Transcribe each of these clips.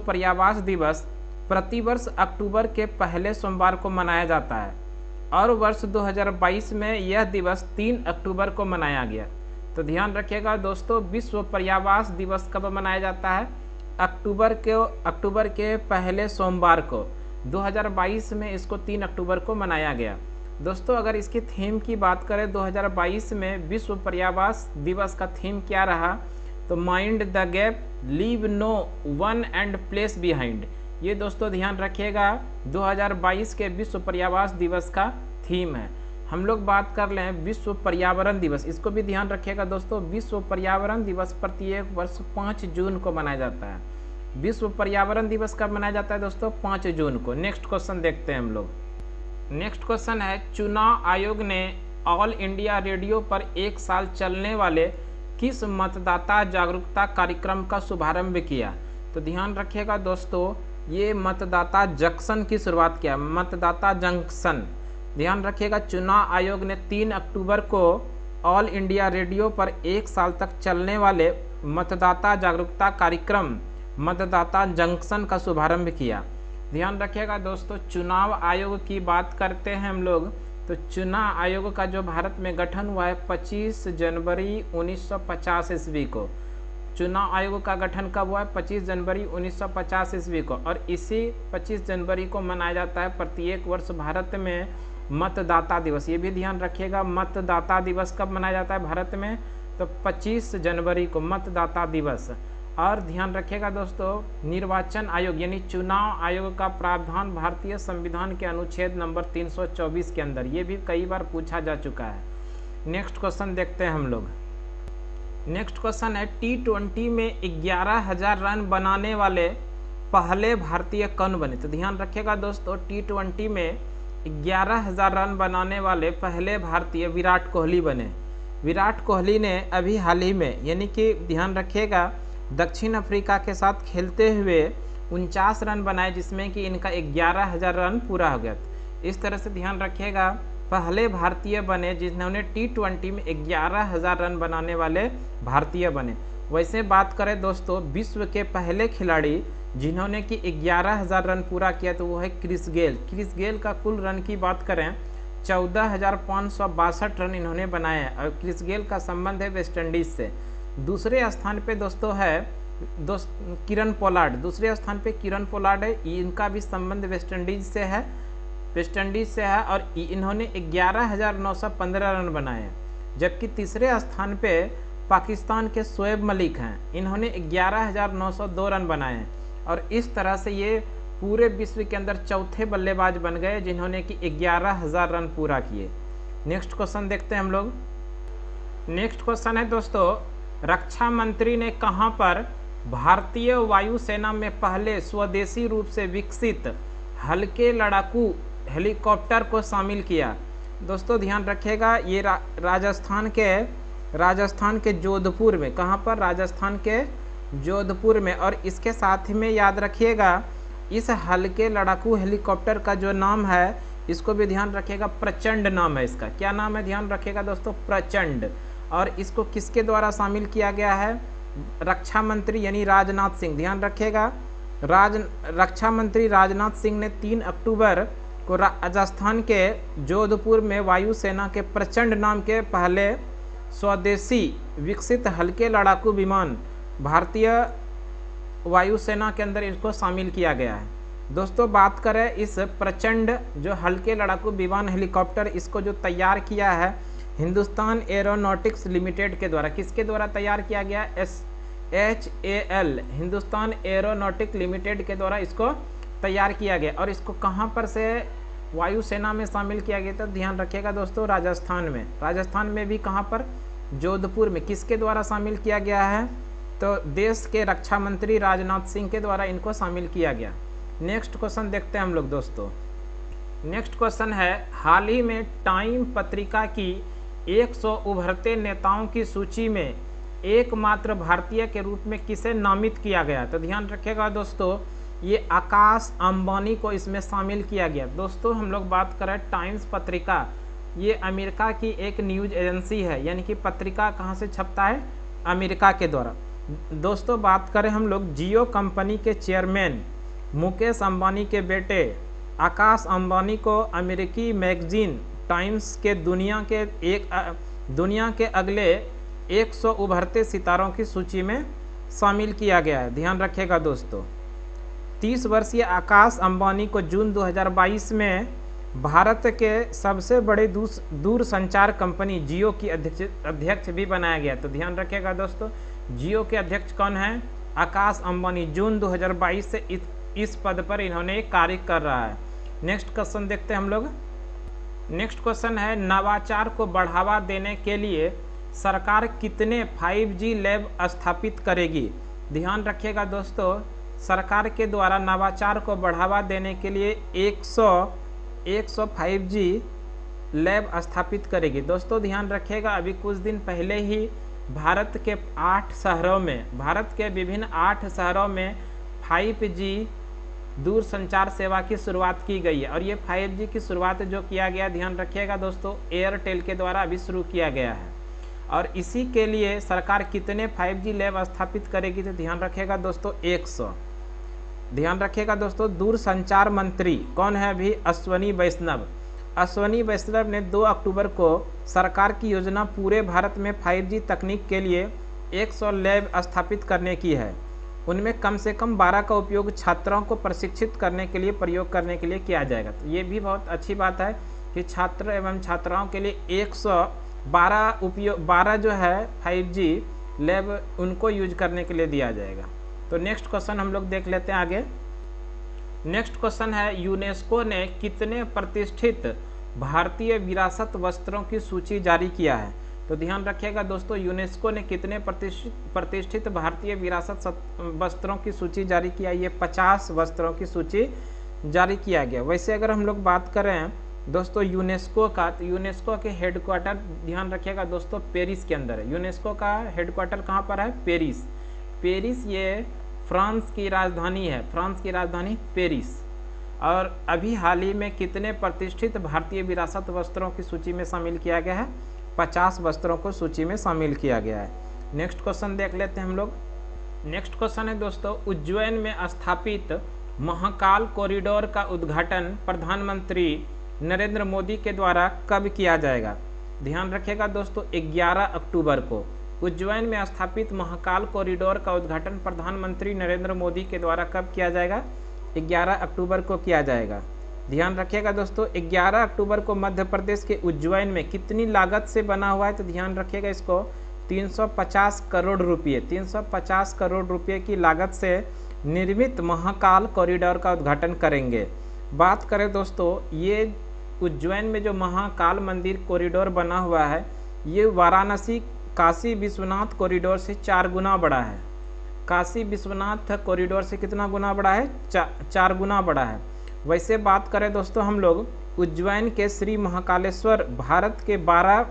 पर्यावरण दिवस प्रतिवर्ष अक्टूबर के पहले सोमवार को मनाया जाता है और वर्ष 2022 में यह दिवस 3 अक्टूबर को मनाया गया। तो ध्यान रखिएगा दोस्तों, विश्व पर्यावरण दिवस कब मनाया जाता है? अक्टूबर के पहले सोमवार को। 2022 में इसको 3 अक्टूबर को मनाया गया। दोस्तों अगर इसकी थीम की बात करें 2022 में विश्व पर्यावरण दिवस का थीम क्या रहा? तो mind the gap, leave no one and place behind. ये दोस्तों ध्यान रखिएगा 2022 के विश्व पर्यावरण दिवस का थीम है। हम लोग बात कर लें विश्व पर्यावरण दिवस, इसको भी ध्यान रखिएगा दोस्तों। विश्व पर्यावरण दिवस प्रत्येक वर्ष 5 जून को मनाया जाता है। विश्व पर्यावरण दिवस कब मनाया जाता है दोस्तों? 5 जून को। नेक्स्ट क्वेश्चन देखते हैं हम लोग। नेक्स्ट क्वेश्चन है, चुनाव आयोग ने ऑल इंडिया रेडियो पर 1 साल चलने वाले किस मतदाता जागरूकता कार्यक्रम का शुभारंभ किया? तो ध्यान रखिएगा दोस्तों, ये मतदाता जंक्शन की शुरुआत किया। मतदाता जंक्शन, ध्यान रखिएगा। चुनाव आयोग ने 3 अक्टूबर को ऑल इंडिया रेडियो पर 1 साल तक चलने वाले मतदाता जागरूकता कार्यक्रम मतदाता जंक्शन का शुभारंभ किया। ध्यान रखिएगा दोस्तों, चुनाव आयोग की बात करते हैं हम लोग तो चुनाव आयोग का जो भारत में गठन हुआ है 25 जनवरी 1950 ईस्वी को। चुनाव आयोग का गठन कब हुआ है? 25 जनवरी 1950 ईस्वी को। और इसी 25 जनवरी को मनाया जाता है प्रत्येक वर्ष भारत में मतदाता दिवस। ये भी ध्यान रखिएगा, मतदाता दिवस कब मनाया जाता है भारत में? तो 25 जनवरी को मतदाता दिवस। और ध्यान रखिएगा दोस्तों, निर्वाचन आयोग यानी चुनाव आयोग का प्रावधान भारतीय संविधान के अनुच्छेद नंबर 324 के अंदर, ये भी कई बार पूछा जा चुका है। नेक्स्ट क्वेश्चन देखते हैं हम लोग। नेक्स्ट क्वेश्चन है, T20 में 11,000 रन बनाने वाले पहले भारतीय कौन बने? तो ध्यान रखिएगा दोस्तों, T20 में 11,000 रन बनाने वाले पहले भारतीय विराट कोहली बने। विराट कोहली ने अभी हाल ही में यानी कि ध्यान रखिएगा दक्षिण अफ्रीका के साथ खेलते हुए 49 रन बनाए, जिसमें कि इनका 11,000 रन पूरा हो गया। इस तरह से ध्यान रखिएगा, पहले भारतीय बने जिन्होंने T20 में 11,000 रन बनाने वाले भारतीय बने। वैसे बात करें दोस्तों, विश्व के पहले खिलाड़ी जिन्होंने कि 11,000 रन पूरा किया तो वो है क्रिस गेल। क्रिस गेल का कुल रन की बात करें 14,562 रन इन्होंने बनाए हैं। और क्रिस गेल का संबंध है वेस्ट इंडीज से। दूसरे स्थान पे दोस्तों है किरण पोलार्ड। दूसरे स्थान पे किरण पोलार्ड है, इनका भी संबंध वेस्ट इंडीज से है। और इन्होंने 11,915 रन बनाए हैं। जबकि तीसरे स्थान पे पाकिस्तान के शोएब मलिक हैं, इन्होंने 11,902 रन बनाए हैं। और इस तरह से ये पूरे विश्व के अंदर चौथे बल्लेबाज बन गए जिन्होंने कि 11,000 रन पूरा किए। नेक्स्ट क्वेश्चन देखते हैं हम लोग। नेक्स्ट क्वेश्चन है दोस्तों, रक्षा मंत्री ने कहां पर भारतीय वायुसेना में पहले स्वदेशी रूप से विकसित हल्के लड़ाकू हेलीकॉप्टर को शामिल किया? दोस्तों ध्यान रखिएगा, ये राजस्थान के जोधपुर में। कहां पर? राजस्थान के जोधपुर में। और इसके साथ में याद रखिएगा, इस हल्के लड़ाकू हेलीकॉप्टर का जो नाम है इसको भी ध्यान रखिएगा, प्रचंड नाम है इसका। क्या नाम है? ध्यान रखिएगा दोस्तों, प्रचंड। और इसको किसके द्वारा शामिल किया गया है? रक्षा मंत्री यानी राजनाथ सिंह। ध्यान रखिएगा, रक्षा मंत्री राजनाथ सिंह ने 3 अक्टूबर को राजस्थान के जोधपुर में वायुसेना के प्रचंड नाम के पहले स्वदेशी विकसित हल्के लड़ाकू विमान भारतीय वायुसेना के अंदर इसको शामिल किया गया है। दोस्तों बात करें इस प्रचंड जो हल्के लड़ाकू विमान हेलीकॉप्टर, इसको जो तैयार किया है हिंदुस्तान एरोनॉटिक्स लिमिटेड के द्वारा। किसके द्वारा तैयार किया गया? HAL हिंदुस्तान एरोनॉटिक्स लिमिटेड के द्वारा इसको तैयार किया गया। और इसको कहां पर से वायुसेना में शामिल किया गया? तो ध्यान रखिएगा दोस्तों, राजस्थान में। राजस्थान में भी कहां पर? जोधपुर में। किसके द्वारा शामिल किया गया है? तो देश के रक्षा मंत्री राजनाथ सिंह के द्वारा इनको शामिल किया गया। नेक्स्ट क्वेश्चन देखते हैं हम लोग दोस्तों। नेक्स्ट क्वेश्चन है, हाल ही में टाइम पत्रिका की 100 उभरते नेताओं की सूची में एकमात्र भारतीय के रूप में किसे नामित किया गया? तो ध्यान रखिएगा दोस्तों, ये आकाश अंबानी को इसमें शामिल किया गया। दोस्तों हम लोग बात करें टाइम्स पत्रिका, ये अमेरिका की एक न्यूज एजेंसी है, यानी कि पत्रिका कहाँ से छपता है? अमेरिका के द्वारा। दोस्तों बात करें हम लोग जियो कंपनी के चेयरमैन मुकेश अंबानी के बेटे आकाश अंबानी को अमेरिकी मैगजीन टाइम्स के दुनिया के अगले 100 उभरते सितारों की सूची में शामिल किया गया है। ध्यान रखिएगा दोस्तों, 30 वर्षीय आकाश अंबानी को जून 2022 में भारत के सबसे बड़े दूरसंचार कंपनी जियो की अध्यक्ष भी बनाया गया। तो ध्यान रखिएगा दोस्तों, जियो के अध्यक्ष कौन है? आकाश अंबानी। जून 2022 से इस पद पर इन्होंने कार्य कर रहा है। नेक्स्ट क्वेश्चन देखते हैं हम लोग। नेक्स्ट क्वेश्चन है, नवाचार को बढ़ावा देने के लिए सरकार कितने 5G लैब स्थापित करेगी? ध्यान रखिएगा दोस्तों, सरकार के द्वारा नवाचार को बढ़ावा देने के लिए 100 5G लैब स्थापित करेगी। दोस्तों ध्यान रखिएगा, अभी कुछ दिन पहले ही भारत के विभिन्न 8 शहरों में 5G दूरसंचार सेवा की शुरुआत की गई है। और ये 5G की शुरुआत जो किया गया, ध्यान रखिएगा दोस्तों, एयरटेल के द्वारा अभी शुरू किया गया है। और इसी के लिए सरकार कितने 5G लैब स्थापित करेगी? तो ध्यान रखिएगा दोस्तों, 100। ध्यान रखिएगा दोस्तों, दूरसंचार मंत्री कौन है? अभी अश्वनी वैष्णव। अश्वनी वैष्णव ने 2 अक्टूबर को सरकार की योजना पूरे भारत में 5G तकनीक के लिए 100 लैब स्थापित करने की है। उनमें कम से कम 12 का उपयोग छात्रों को प्रशिक्षित करने के लिए प्रयोग करने के लिए किया जाएगा। तो ये भी बहुत अच्छी बात है कि छात्र एवं छात्राओं के लिए 112 जो है 5G लैब उनको यूज करने के लिए दिया जाएगा। तो नेक्स्ट क्वेश्चन हम लोग देख लेते हैं आगे। नेक्स्ट क्वेश्चन है, यूनेस्को ने कितने प्रतिष्ठित भारतीय विरासत वस्त्रों की सूची जारी किया है? तो ध्यान रखिएगा दोस्तों, यूनेस्को ने कितने प्रतिष्ठित भारतीय विरासत वस्त्रों की सूची जारी किया? ये 50 वस्त्रों की सूची जारी किया गया। वैसे अगर हम लोग बात करें दोस्तों यूनेस्को का, तो यूनेस्को के हेडक्वार्टर ध्यान रखिएगा दोस्तों पेरिस के अंदर है। यूनेस्को का हेडक्वार्टर कहाँ पर है? पेरिस। पेरिस ये फ्रांस की राजधानी है, फ्रांस की राजधानी पेरिस। और अभी हाल ही में कितने प्रतिष्ठित भारतीय विरासत वस्त्रों की सूची में शामिल किया गया है? 50 वस्त्रों को सूची में शामिल किया गया है। नेक्स्ट क्वेश्चन देख लेते हैं हम लोग। नेक्स्ट क्वेश्चन है दोस्तों, उज्जैन में स्थापित महाकाल कॉरिडोर का उद्घाटन प्रधानमंत्री नरेंद्र मोदी के द्वारा कब किया जाएगा? ध्यान रखिएगा दोस्तों, 11 अक्टूबर को उज्जैन में स्थापित महाकाल कॉरिडोर का उद्घाटन प्रधानमंत्री नरेंद्र मोदी के द्वारा कब किया जाएगा? 11 अक्टूबर को किया जाएगा। ध्यान रखिएगा दोस्तों, 11 अक्टूबर को मध्य प्रदेश के उज्जैन में कितनी लागत से बना हुआ है? तो ध्यान रखिएगा इसको, 350 करोड़ रुपये 350 करोड़ रुपये की लागत से निर्मित महाकाल कॉरिडोर का उद्घाटन करेंगे। बात करें दोस्तों, ये उज्जैन में जो महाकाल मंदिर कॉरिडोर बना हुआ है, ये वाराणसी काशी विश्वनाथ कॉरिडोर से 4 गुना बड़ा है। काशी विश्वनाथ कॉरिडोर से कितना गुना बड़ा है? 4 गुना बड़ा है। वैसे बात करें दोस्तों हम लोग, उज्जैन के श्री महाकालेश्वर भारत के 12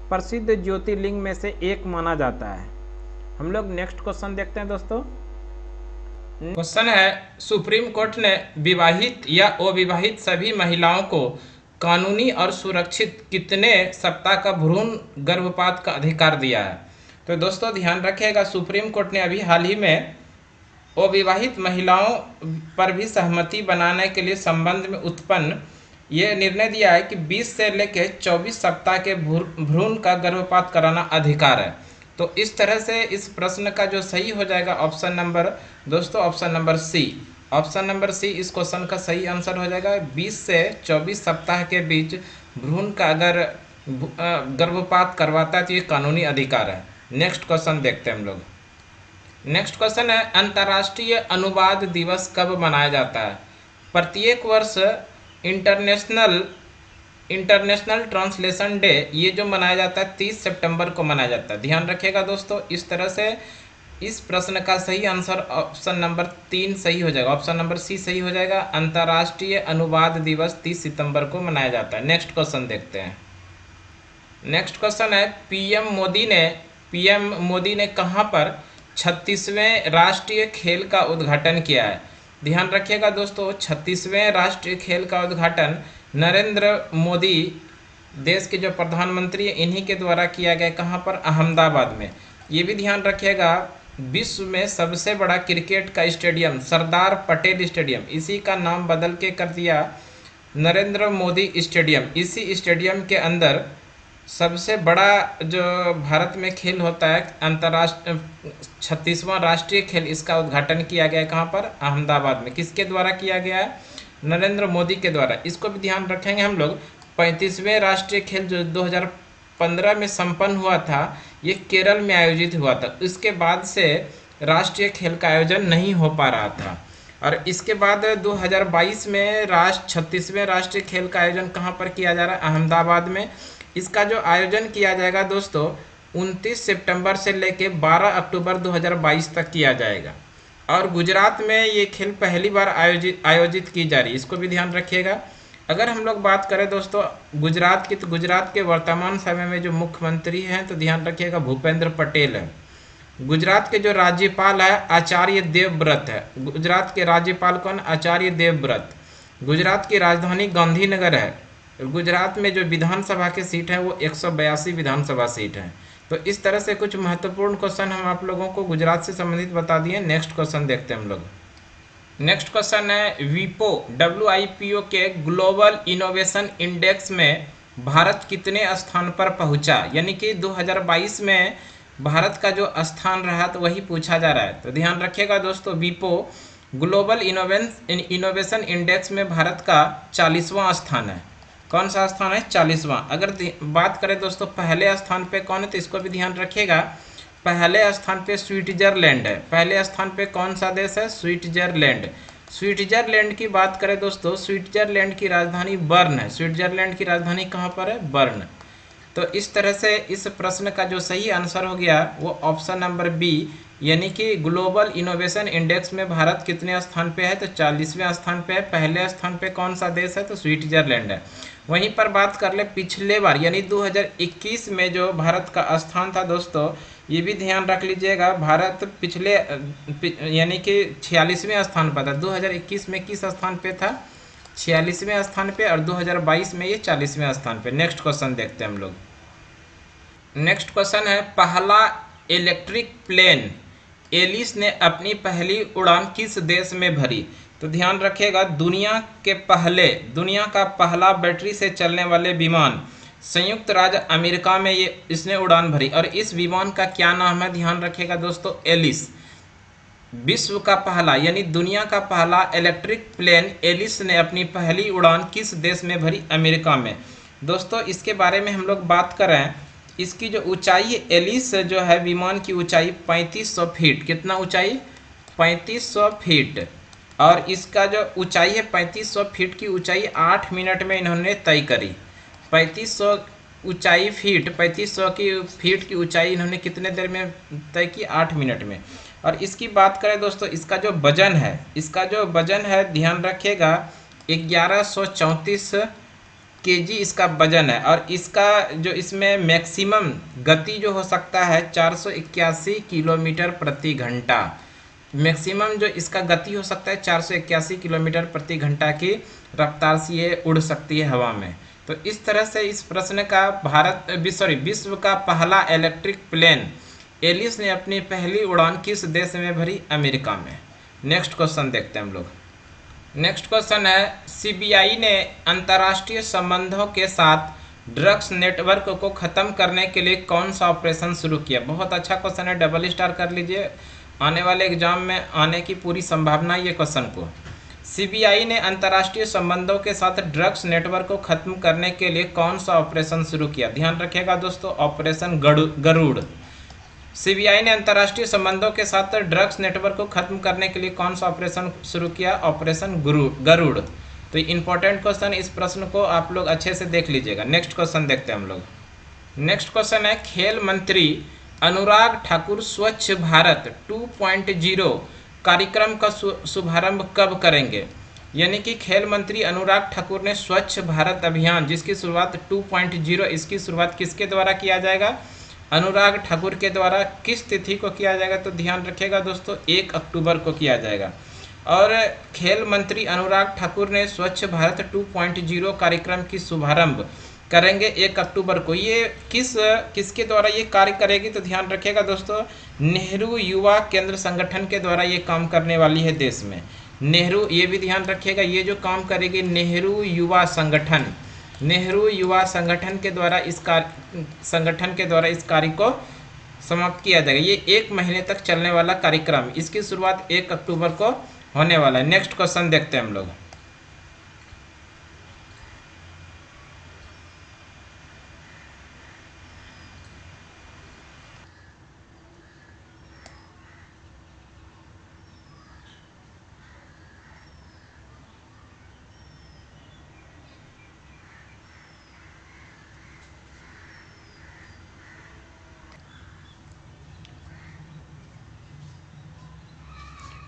प्रसिद्ध ज्योतिर्लिंग में से एक माना जाता है। हम लोग नेक्स्ट क्वेश्चन देखते हैं दोस्तों। क्वेश्चन है, सुप्रीम कोर्ट ने विवाहित या अविवाहित सभी महिलाओं को कानूनी और सुरक्षित कितने सप्ताह का भ्रूण गर्भपात का अधिकार दिया है? तो दोस्तों ध्यान रखिएगा, सुप्रीम कोर्ट ने अभी हाल ही में अविवाहित महिलाओं पर भी सहमति बनाने के लिए संबंध में उत्पन्न ये निर्णय दिया है कि 20 से लेकर 24 सप्ताह के भ्रूण का गर्भपात कराना अधिकार है। तो इस तरह से इस प्रश्न का जो सही हो जाएगा option number C. Option number C इस क्वेश्चन का सही आंसर हो जाएगा। 20 से 24 सप्ताह के बीच भ्रूण का अगर गर्भपात करवाता है तो ये कानूनी अधिकार है। नेक्स्ट क्वेश्चन देखते हैं हम लोग। नेक्स्ट क्वेश्चन है, अंतर्राष्ट्रीय अनुवाद दिवस कब मनाया जाता है? प्रत्येक वर्ष इंटरनेशनल ट्रांसलेशन डे ये जो मनाया जाता है 30 सितंबर को मनाया जाता है। ध्यान रखिएगा दोस्तों, इस तरह से इस प्रश्न का सही आंसर ऑप्शन नंबर 3 सही हो जाएगा, ऑप्शन नंबर सी सही हो जाएगा। अंतर्राष्ट्रीय अनुवाद दिवस 30 सितंबर को मनाया जाता है। नेक्स्ट क्वेश्चन देखते हैं। नेक्स्ट क्वेश्चन है, पीएम मोदी ने कहां पर 36वें राष्ट्रीय खेल का उद्घाटन किया है? ध्यान रखिएगा दोस्तों, 36वें राष्ट्रीय खेल का उद्घाटन नरेंद्र मोदी देश के जो प्रधानमंत्री हैं इन्हीं के द्वारा किया गया। कहां पर? अहमदाबाद में। ये भी ध्यान रखिएगा विश्व में सबसे बड़ा क्रिकेट का स्टेडियम सरदार पटेल स्टेडियम, इसी का नाम बदल के कर दिया नरेंद्र मोदी स्टेडियम। इसी स्टेडियम के अंदर सबसे बड़ा जो भारत में खेल होता है अंतर्राष्ट्रीय 36वां राष्ट्रीय खेल, इसका उद्घाटन किया गया है कहाँ पर? अहमदाबाद में। किसके द्वारा किया गया है? नरेंद्र मोदी के द्वारा। इसको भी ध्यान रखेंगे हम लोग। 35वें राष्ट्रीय खेल जो 2015 में संपन्न हुआ था, ये केरल में आयोजित हुआ था। इसके बाद से राष्ट्रीय खेल का आयोजन नहीं हो पा रहा था, और इसके बाद 2022 में 36वें राष्ट्रीय खेल का आयोजन कहाँ पर किया जा रहा है? अहमदाबाद में। इसका जो आयोजन किया जाएगा दोस्तों 29 सितंबर से लेके 12 अक्टूबर 2022 तक किया जाएगा, और गुजरात में ये खेल पहली बार आयोजित की जा रही है। इसको भी ध्यान रखिएगा। अगर हम लोग बात करें दोस्तों गुजरात की, तो गुजरात के वर्तमान समय में जो मुख्यमंत्री हैं तो ध्यान रखिएगा भूपेंद्र पटेल है। गुजरात के जो राज्यपाल है आचार्य देवव्रत है। गुजरात के राज्यपाल कौन? आचार्य देवव्रत। गुजरात की राजधानी गांधीनगर है। गुजरात में जो विधानसभा की सीट है वो 182 विधानसभा सीट है। तो इस तरह से कुछ महत्वपूर्ण क्वेश्चन हम आप लोगों को गुजरात से संबंधित बता दिए। नेक्स्ट क्वेश्चन देखते हैं हम लोग। नेक्स्ट क्वेश्चन है विपो WIPO के ग्लोबल इनोवेशन इंडेक्स में भारत कितने स्थान पर पहुंचा? यानी कि 2022 में भारत का जो स्थान रहा तो वही पूछा जा रहा है। तो ध्यान रखिएगा दोस्तों, विपो ग्लोबल इनोवेशन इंडेक्स में भारत का 40वां स्थान है। कौन सा स्थान है? 40वां। अगर बात करें दोस्तों पहले स्थान पे कौन है, तो इसको भी ध्यान रखिएगा। पहले स्थान पे स्विट्जरलैंड है। पहले स्थान पे कौन सा देश है? स्विट्जरलैंड। स्विट्जरलैंड की बात करें दोस्तों, स्विट्जरलैंड की राजधानी बर्न है। स्विट्जरलैंड की राजधानी कहाँ पर है? बर्न। तो इस तरह से इस प्रश्न का जो सही आंसर हो गया वो ऑप्शन नंबर बी, यानी कि ग्लोबल इनोवेशन इंडेक्स में भारत कितने स्थान पे है? तो 40वें स्थान पे है। पहले स्थान पे कौन सा देश है? तो स्विट्जरलैंड है। वहीं पर बात कर ले पिछले बार यानी 2021 में जो भारत का स्थान था दोस्तों, ये भी ध्यान रख लीजिएगा। भारत पिछले यानी कि 46वें स्थान पर था। 2021 में किस स्थान पे था? 46वें स्थान पे, और 2022 में ये 40वें स्थान पे। नेक्स्ट क्वेश्चन देखते हैं हम लोग। नेक्स्ट क्वेश्चन है पहला इलेक्ट्रिक प्लेन एलिस ने अपनी पहली उड़ान किस देश में भरी? तो ध्यान रखिएगा दुनिया का पहला बैटरी से चलने वाले विमान संयुक्त राज्य अमेरिका में इसने उड़ान भरी, और इस विमान का क्या नाम है? ध्यान रखिएगा दोस्तों, एलिस। विश्व का पहला यानी दुनिया का पहला इलेक्ट्रिक प्लेन एलिस ने अपनी पहली उड़ान किस देश में भरी? अमेरिका में। दोस्तों इसके बारे में हम लोग बात करें, इसकी जो ऊंचाई है एलिस जो है विमान की ऊंचाई 3500 फीट। कितना ऊंचाई? 3500 फीट। और इसका जो ऊंचाई है 3500 फीट की ऊंचाई 8 मिनट में इन्होंने तय करी। 3500 की फीट की ऊंचाई इन्होंने कितने देर में तय की? 8 मिनट में। और इसकी बात करें दोस्तों, इसका जो वजन है ध्यान रखिएगा 1134 kg इसका वजन है। और इसका जो इसमें मैक्सिमम गति जो हो सकता है 481 किलोमीटर प्रति घंटा। मैक्सिमम जो इसका गति हो सकता है 481 किलोमीटर प्रति घंटा की रफ्तार से ये उड़ सकती है हवा में। तो इस तरह से इस प्रश्न का विश्व का पहला इलेक्ट्रिक प्लेन एलिस ने अपनी पहली उड़ान किस देश में भरी? अमेरिका में। नेक्स्ट क्वेश्चन देखते हैं हम लोग। नेक्स्ट क्वेश्चन है CBI ने अंतर्राष्ट्रीय संबंधों के साथ ड्रग्स नेटवर्क को खत्म करने के लिए कौन सा ऑपरेशन शुरू किया? बहुत अच्छा क्वेश्चन है, डबल स्टार कर लीजिए। आने वाले एग्जाम में आने की पूरी संभावना है ये क्वेश्चन को। CBI ने अंतर्राष्ट्रीय संबंधों के साथ ड्रग्स नेटवर्क को खत्म करने के लिए कौन सा ऑपरेशन शुरू किया? ध्यान रखिएगा दोस्तों, ऑपरेशन गरुड़। CBI ने अंतर्राष्ट्रीय संबंधों के साथ ड्रग्स नेटवर्क को खत्म करने के लिए कौन सा ऑपरेशन शुरू किया? ऑपरेशन गरुड़। तो इंपॉर्टेंट क्वेश्चन, इस प्रश्न को आप लोग अच्छे से देख लीजिएगा। नेक्स्ट क्वेश्चन देखते हैं हम लोग। नेक्स्ट क्वेश्चन है खेल मंत्री अनुराग ठाकुर स्वच्छ भारत 2.0 कार्यक्रम का शुभारंभ कब करेंगे? यानी कि खेल मंत्री अनुराग ठाकुर ने स्वच्छ भारत अभियान जिसकी शुरुआत 2.0 इसकी शुरुआत किसके द्वारा किया जाएगा? अनुराग ठाकुर के द्वारा। किस तिथि को किया जाएगा? तो ध्यान रखिएगा दोस्तों 1 अक्टूबर को किया जाएगा। और खेल मंत्री अनुराग ठाकुर ने स्वच्छ भारत 2.0 कार्यक्रम की शुभारंभ करेंगे 1 अक्टूबर को। ये किसके द्वारा ये कार्य करेगी, तो ध्यान रखिएगा दोस्तों, नेहरू युवा केंद्र संगठन के द्वारा ये काम करने वाली है देश में। नेहरू, ये भी ध्यान रखिएगा, ये जो काम करेगी नेहरू युवा संगठन, नेहरू युवा संगठन के द्वारा इस कार्य को समाप्त किया जाएगा। ये 1 महीने तक चलने वाला कार्यक्रम, इसकी शुरुआत 1 अक्टूबर को होने वाला है। नेक्स्ट क्वेश्चन देखते हैं हम लोग।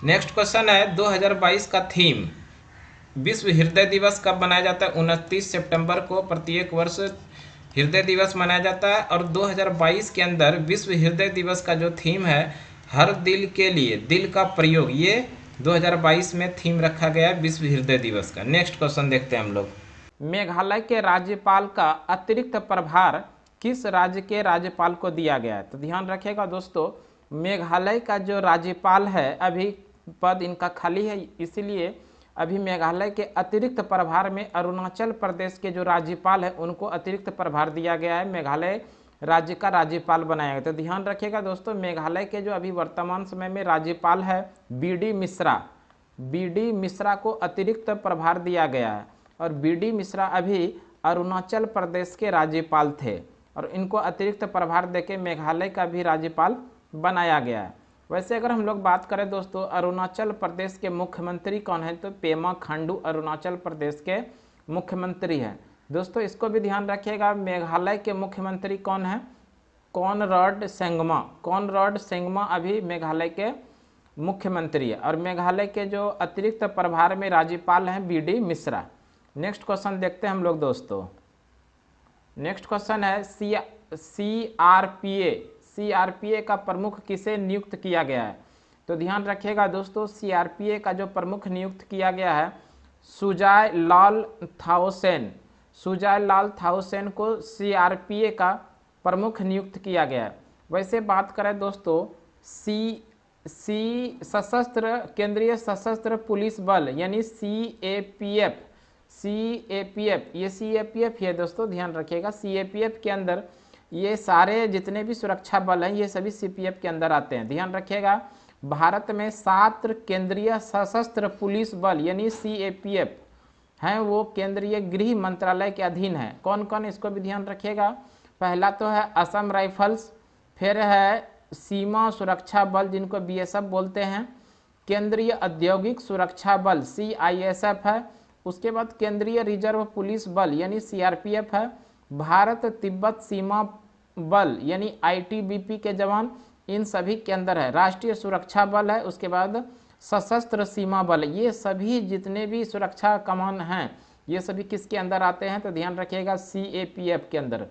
नेक्स्ट क्वेश्चन है 2022 का थीम। विश्व हृदय दिवस कब मनाया जाता है? 29 सितंबर को प्रत्येक वर्ष हृदय दिवस मनाया जाता है। और 2022 के अंदर विश्व हृदय दिवस का जो थीम है, हर दिल के लिए दिल का प्रयोग, ये 2022 में थीम रखा गया है विश्व हृदय दिवस का। नेक्स्ट क्वेश्चन देखते हैं हम लोग। मेघालय के राज्यपाल का अतिरिक्त प्रभार किस राज्य के राज्यपाल को दिया गया है? तो ध्यान रखिएगा दोस्तों, मेघालय का जो राज्यपाल है, अभी पद इनका खाली है, इसीलिए अभी मेघालय के अतिरिक्त प्रभार में अरुणाचल प्रदेश के जो राज्यपाल है उनको अतिरिक्त प्रभार दिया गया है, मेघालय राज्य का राज्यपाल बनाया गया। तो ध्यान रखिएगा दोस्तों, मेघालय के जो अभी वर्तमान समय में राज्यपाल है बीडी मिश्रा को अतिरिक्त प्रभार दिया गया है। और बीडी मिश्रा अभी अरुणाचल प्रदेश के राज्यपाल थे और इनको अतिरिक्त प्रभार देके मेघालय का भी राज्यपाल बनाया गया है। वैसे अगर हम लोग बात करें दोस्तों, अरुणाचल प्रदेश के मुख्यमंत्री कौन है, तो पेमा खांडू अरुणाचल प्रदेश के मुख्यमंत्री हैं दोस्तों। इसको भी ध्यान रखिएगा, मेघालय के मुख्यमंत्री कौन है? कॉनराड सेंगमा अभी मेघालय के मुख्यमंत्री है। और मेघालय के जो अतिरिक्त प्रभार में राज्यपाल हैं बीडी मिश्रा। नेक्स्ट क्वेश्चन देखते हैं हम लोग दोस्तों। नेक्स्ट क्वेश्चन है सीआरपीए का प्रमुख किसे नियुक्त किया गया है? तो ध्यान रखिएगा दोस्तों, सीआरपीए का जो प्रमुख नियुक्त किया गया है सुजाय लाल थाउसेन को सीआरपीए का प्रमुख नियुक्त किया गया है। वैसे बात करें दोस्तों, केंद्रीय सशस्त्र पुलिस बल यानी सीएपीएफ, ये सीएपीएफ है दोस्तों, ध्यान रखिएगा। सीएपीएफ के अंदर ये सारे जितने भी सुरक्षा बल हैं ये सभी सीपीएफ के अंदर आते हैं। ध्यान रखिएगा, भारत में 7 केंद्रीय सशस्त्र पुलिस बल यानी सीएपीएफ हैं, वो केंद्रीय गृह मंत्रालय के अधीन है। कौन कौन, इसको भी ध्यान रखिएगा। पहला तो है असम राइफल्स, फिर है सीमा सुरक्षा बल जिनको बीएसएफ बोलते हैं, केंद्रीय औद्योगिक सुरक्षा बल सीआईएसएफ है, उसके बाद केंद्रीय रिजर्व पुलिस बल यानी सीआरपीएफ है, भारत तिब्बत सीमा बल यानी आईटीबीपी के जवान इन सभी के अंदर है, राष्ट्रीय सुरक्षा बल है, उसके बाद सशस्त्र सीमा बल। ये सभी जितने भी सुरक्षा कमान हैं ये सभी किसके अंदर आते हैं? तो ध्यान रखिएगा सीएपीएफ के अंदर।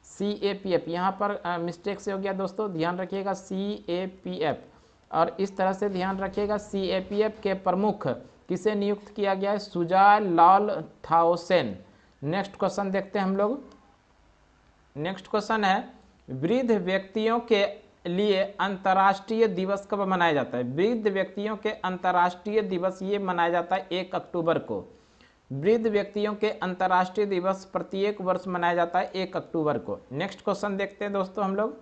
सीएपीएफ यहाँ पर मिस्टेक से हो गया दोस्तों, ध्यान रखिएगा सीएपीएफ। और इस तरह से ध्यान रखिएगा सीएपीएफ के प्रमुख किसे नियुक्त किया गया है? सुजाय लाल थाउसेन। नेक्स्ट क्वेश्चन देखते हैं हम लोग। नेक्स्ट क्वेश्चन है वृद्ध व्यक्तियों के लिए अंतर्राष्ट्रीय दिवस कब मनाया जाता है? वृद्ध व्यक्तियों के अंतर्राष्ट्रीय दिवस ये मनाया जाता है 1 अक्टूबर को। वृद्ध व्यक्तियों के अंतर्राष्ट्रीय दिवस प्रत्येक वर्ष मनाया जाता है 1 अक्टूबर को। नेक्स्ट क्वेश्चन देखते हैं दोस्तों हम लोग।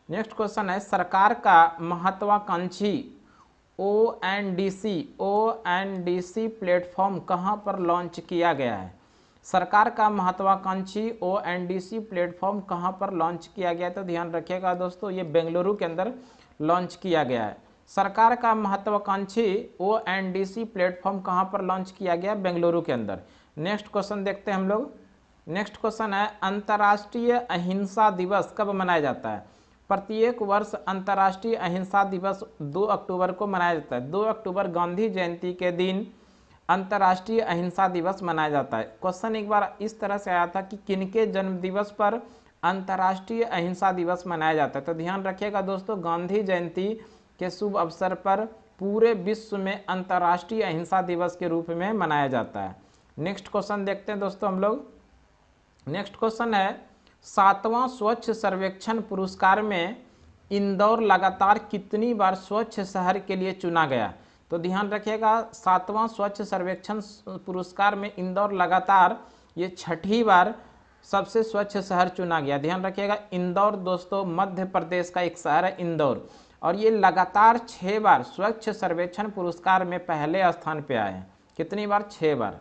नेक्स्ट क्वेश्चन है सरकार का महत्वाकांक्षी ओएनडीसी प्लेटफॉर्म कहाँ पर लॉन्च किया गया है? सरकार का महत्वाकांक्षी ओएनडीसी प्लेटफॉर्म कहाँ पर लॉन्च किया गया है? तो ध्यान रखिएगा दोस्तों, ये बेंगलुरु के अंदर लॉन्च किया गया है। सरकार का महत्वाकांक्षी ओएनडीसी प्लेटफॉर्म कहाँ पर लॉन्च किया गया? बेंगलुरु के अंदर। नेक्स्ट क्वेश्चन देखते हैं हम लोग। नेक्स्ट क्वेश्चन है अंतर्राष्ट्रीय अहिंसा दिवस कब मनाया जाता है? प्रत्येक वर्ष अंतर्राष्ट्रीय अहिंसा दिवस 2 अक्टूबर को मनाया जाता है। 2 अक्टूबर गांधी जयंती के दिन अंतर्राष्ट्रीय अहिंसा दिवस मनाया जाता है। क्वेश्चन एक बार इस तरह से आया था कि किनके जन्म दिवस पर अंतर्राष्ट्रीय अहिंसा दिवस मनाया जाता है? तो ध्यान रखिएगा दोस्तों, गांधी जयंती के शुभ अवसर पर पूरे विश्व में अंतर्राष्ट्रीय अहिंसा दिवस के रूप में मनाया जाता है। नेक्स्ट क्वेश्चन देखते हैं दोस्तों हम लोग। नेक्स्ट क्वेश्चन है 7वां स्वच्छ सर्वेक्षण पुरस्कार में इंदौर लगातार कितनी बार स्वच्छ शहर के लिए चुना गया। तो ध्यान रखिएगा 7वां स्वच्छ सर्वेक्षण पुरस्कार में इंदौर लगातार ये 6ठी बार सबसे स्वच्छ शहर चुना गया। ध्यान रखिएगा इंदौर दोस्तों मध्य प्रदेश का एक शहर है इंदौर, और ये लगातार 6 बार स्वच्छ सर्वेक्षण पुरस्कार में पहले स्थान पे आए हैं। कितनी बार? 6 बार।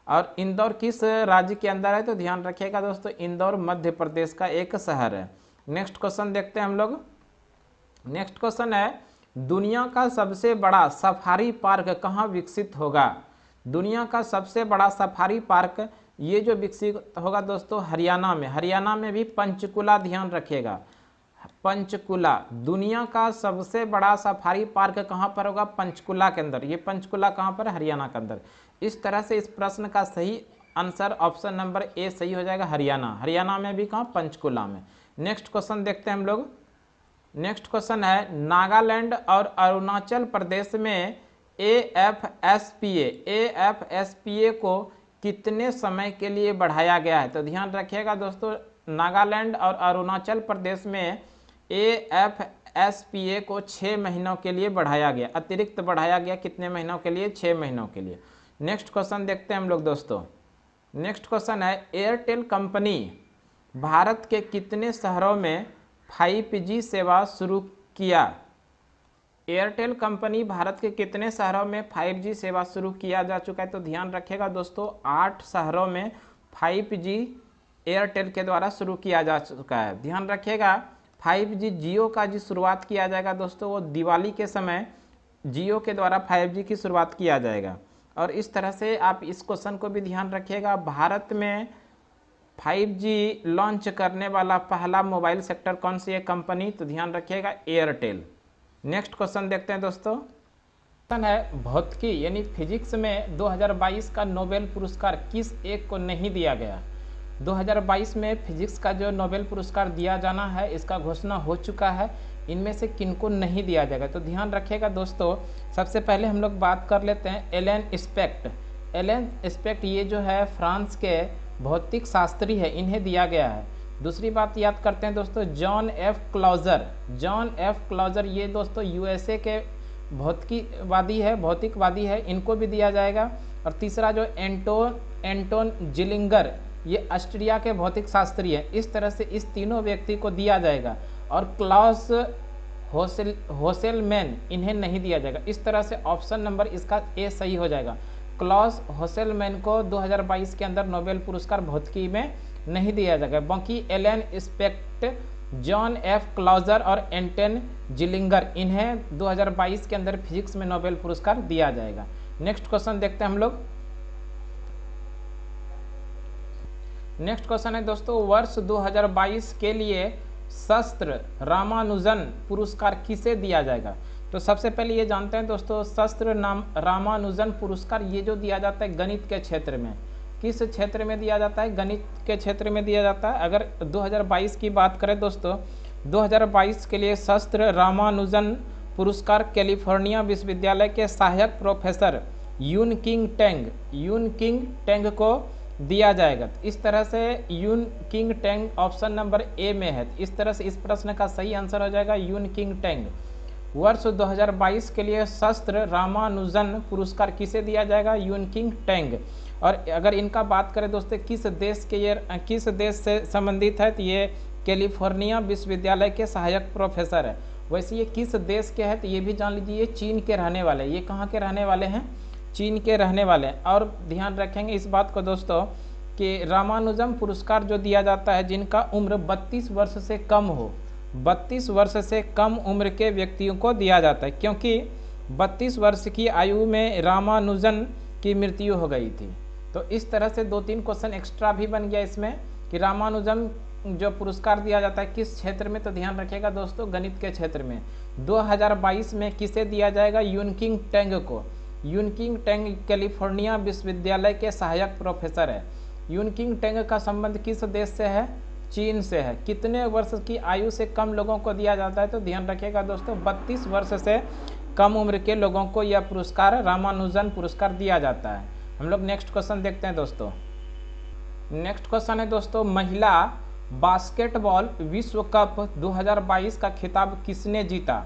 और इंदौर किस राज्य के अंदर है? तो ध्यान रखिएगा दोस्तों इंदौर मध्य प्रदेश का एक शहर है। नेक्स्ट क्वेश्चन देखते हैं हम लोग। नेक्स्ट क्वेश्चन है दुनिया का सबसे बड़ा सफारी पार्क कहाँ विकसित होगा। दुनिया का सबसे बड़ा सफारी पार्क ये जो विकसित होगा दोस्तों हरियाणा में। हरियाणा में भी पंचकुला, ध्यान रखिएगा पंचकुला। दुनिया का सबसे बड़ा सफारी पार्क कहाँ पर होगा? पंचकुला के अंदर। ये पंचकुला कहाँ पर? हरियाणा के अंदर। इस तरह से इस प्रश्न का सही आंसर ऑप्शन नंबर ए सही हो जाएगा, हरियाणा। हरियाणा में भी कहाँ? पंचकुला में। नेक्स्ट क्वेश्चन देखते हैं हम लोग। नेक्स्ट क्वेश्चन है नागालैंड और अरुणाचल प्रदेश में AFSPA को कितने समय के लिए बढ़ाया गया है। तो ध्यान रखिएगा दोस्तों नागालैंड और अरुणाचल प्रदेश में AFSPA को 6 महीनों के लिए बढ़ाया गया, अतिरिक्त बढ़ाया गया। कितने महीनों के लिए? 6 महीनों के लिए। नेक्स्ट क्वेश्चन देखते हैं हम लोग दोस्तों। नेक्स्ट क्वेश्चन है एयरटेल कंपनी भारत के कितने शहरों में 5G सेवा शुरू किया। एयरटेल कंपनी भारत के कितने शहरों में 5G सेवा शुरू किया जा चुका है। तो ध्यान रखिएगा दोस्तों 8 शहरों में 5G एयरटेल के द्वारा शुरू किया जा चुका है। ध्यान रखिएगा 5G जियो का जो शुरुआत किया जाएगा दोस्तों वो दिवाली के समय जियो के द्वारा 5G की शुरुआत किया जाएगा। और इस तरह से आप इस क्वेश्चन को भी ध्यान रखिएगा भारत में 5G लॉन्च करने वाला पहला मोबाइल सेक्टर कौन सी है कंपनी। तो ध्यान रखिएगा एयरटेल। नेक्स्ट क्वेश्चन देखते हैं दोस्तों। क्वेश्चन है भौतिकी यानी फिजिक्स में 2022 का नोबेल पुरस्कार किस एक को नहीं दिया गया। 2022 में फिजिक्स का जो नोबेल पुरस्कार दिया जाना है इसका घोषणा हो चुका है। इनमें से किनको नहीं दिया जाएगा। तो ध्यान रखिएगा दोस्तों सबसे पहले हम लोग बात कर लेते हैं एलन स्पेक्ट। एलन स्पेक्ट ये जो है फ्रांस के भौतिक शास्त्री है, इन्हें दिया गया है। दूसरी बात याद करते हैं दोस्तों John F closure. John F closure ये दोस्तों यूएसए के भौतिकवादी है, इनको भी दिया जाएगा। और तीसरा जो एंटोन जिलिंगर ये ऑस्ट्रिया के भौतिक शास्त्री है। इस तरह से इस तीनों व्यक्ति को दिया जाएगा। और क्लॉस होसेलमैन इन्हें नहीं दिया जाएगा। इस तरह से ऑप्शन नंबर इसका ए सही हो जाएगा। क्लॉस होसेलमैन को 2022 के अंदर नोबेल पुरस्कार भौतिकी में नहीं दिया जाएगा। बाकी Alain Aspect, John F Clauser और एंटन जिलिंगर इन्हें 2022 के अंदर फिजिक्स में नोबेल पुरस्कार दिया जाएगा। नेक्स्ट क्वेश्चन देखते हैं हम लोग। नेक्स्ट क्वेश्चन है दोस्तों वर्ष 2022 के लिए शस्त्र रामानुजन पुरस्कार किसे दिया जाएगा। तो सबसे पहले ये जानते हैं दोस्तों शस्त्र रामानुजन पुरस्कार ये जो दिया जाता है गणित के क्षेत्र में। किस क्षेत्र में दिया जाता है? गणित के क्षेत्र में दिया जाता है। अगर 2022 की बात करें दोस्तों 2022 के लिए शस्त्र रामानुजन पुरस्कार कैलिफोर्निया विश्वविद्यालय के सहायक प्रोफेसर यून किंग टेंग को दिया जाएगा। इस तरह से यून किंग टेंग ऑप्शन नंबर ए में है। इस तरह से इस प्रश्न का सही आंसर हो जाएगा यून किंग टेंग। वर्ष 2022 के लिए शस्त्र रामानुजन पुरस्कार किसे दिया जाएगा? यून किंग टेंग। और अगर इनका बात करें दोस्तों किस देश से संबंधित है तो ये कैलिफोर्निया विश्वविद्यालय के सहायक प्रोफेसर है। वैसे ये किस देश के हैं तो ये भी जान लीजिए ये चीन के रहने वाले। ये कहाँ के रहने वाले हैं? चीन के रहने वाले हैं। और ध्यान रखेंगे इस बात को दोस्तों कि रामानुजन पुरस्कार जो दिया जाता है जिनका उम्र 32 वर्ष से कम हो, 32 वर्ष से कम उम्र के व्यक्तियों को दिया जाता है, क्योंकि 32 वर्ष की आयु में रामानुजन की मृत्यु हो गई थी। तो इस तरह से 2-3 क्वेश्चन एक्स्ट्रा भी बन गया इसमें कि रामानुजन जो पुरस्कार दिया जाता है किस क्षेत्र में। तो ध्यान रखिएगा दोस्तों गणित के क्षेत्र में। 2022 में किसे दिया जाएगा? यूनकिंग टेंग को। यूनकिंग टेंग कैलिफोर्निया विश्वविद्यालय के सहायक प्रोफेसर है। यूनकिंग टेंग का संबंध किस देश से है? चीन से है। कितने वर्ष की आयु से कम लोगों को दिया जाता है? तो ध्यान रखिएगा दोस्तों 32 वर्ष से कम उम्र के लोगों को यह पुरस्कार रामानुजन पुरस्कार दिया जाता है। हम लोग नेक्स्ट क्वेश्चन देखते हैं दोस्तों। नेक्स्ट क्वेश्चन है दोस्तों, महिला बास्केटबॉल विश्व कप 2022 का खिताब किसने जीता?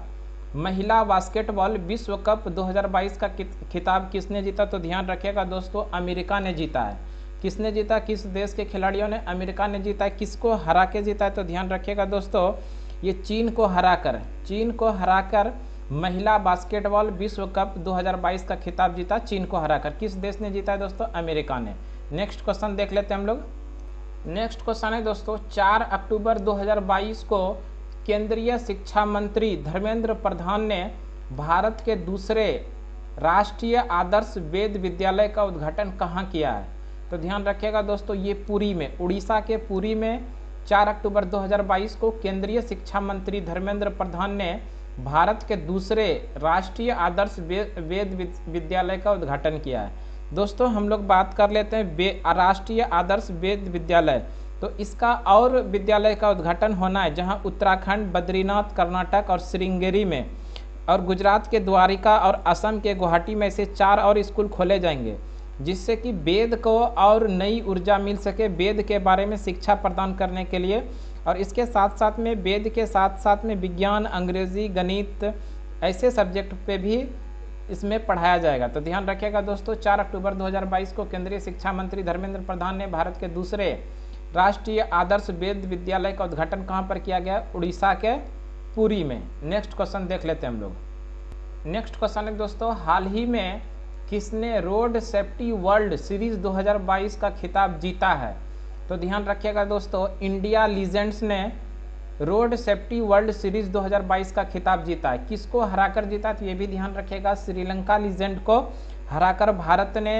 महिला बास्केटबॉल विश्व कप 2022 का खिताब किसने जीता? तो ध्यान रखिएगा दोस्तों, अमेरिका ने जीता है। किसने जीता? किस देश के खिलाड़ियों ने? अमेरिका ने जीता है। किसको हरा के जीता है? तो ध्यान रखिएगा दोस्तों, ये चीन को हराकर महिला बास्केटबॉल विश्व कप 2022 का खिताब जीता, चीन को हराकर। किस देश ने जीता है दोस्तों? अमेरिका ने। नेक्स्ट क्वेश्चन देख लेते हैं हम लोग। नेक्स्ट क्वेश्चन है दोस्तों, 4 अक्टूबर 2022 को केंद्रीय शिक्षा मंत्री धर्मेंद्र प्रधान ने भारत के दूसरे राष्ट्रीय आदर्श वेद विद्यालय का उद्घाटन कहाँ किया है? तो ध्यान रखिएगा दोस्तों, ये पुरी में, उड़ीसा के पुरी में 4 अक्टूबर 2022 को केंद्रीय शिक्षा मंत्री धर्मेंद्र प्रधान ने भारत के दूसरे राष्ट्रीय आदर्श वेद विद्यालय का उद्घाटन किया है। दोस्तों हम लोग बात कर लेते हैं राष्ट्रीय आदर्श वेद विद्यालय। तो इसका और विद्यालय का उद्घाटन होना है जहां उत्तराखंड, बद्रीनाथ, कर्नाटक और श्रृंगेरी में, और गुजरात के द्वारिका और असम के गुवाहाटी में से 4 और स्कूल खोले जाएंगे, जिससे कि वेद को और नई ऊर्जा मिल सके, वेद के बारे में शिक्षा प्रदान करने के लिए। और इसके साथ साथ में वेद के साथ साथ में विज्ञान, अंग्रेजी, गणित ऐसे सब्जेक्ट पे भी इसमें पढ़ाया जाएगा। तो ध्यान रखिएगा दोस्तों, 4 अक्टूबर 2022 को केंद्रीय शिक्षा मंत्री धर्मेंद्र प्रधान ने भारत के दूसरे राष्ट्रीय आदर्श वेद विद्यालय का उद्घाटन कहाँ पर किया गया? उड़ीसा के पुरी में। नेक्स्ट क्वेश्चन देख लेते हैं हम लोग। नेक्स्ट क्वेश्चन है दोस्तों, हाल ही में किसने रोड सेफ्टी वर्ल्ड सीरीज 2022 का खिताब जीता है? तो ध्यान रखिएगा दोस्तों, इंडिया लीजेंड्स ने रोड सेफ्टी वर्ल्ड सीरीज 2022 का खिताब जीता है। किसको हराकर जीता? तो ये भी ध्यान रखिएगा, श्रीलंका लीजेंड को हराकर भारत ने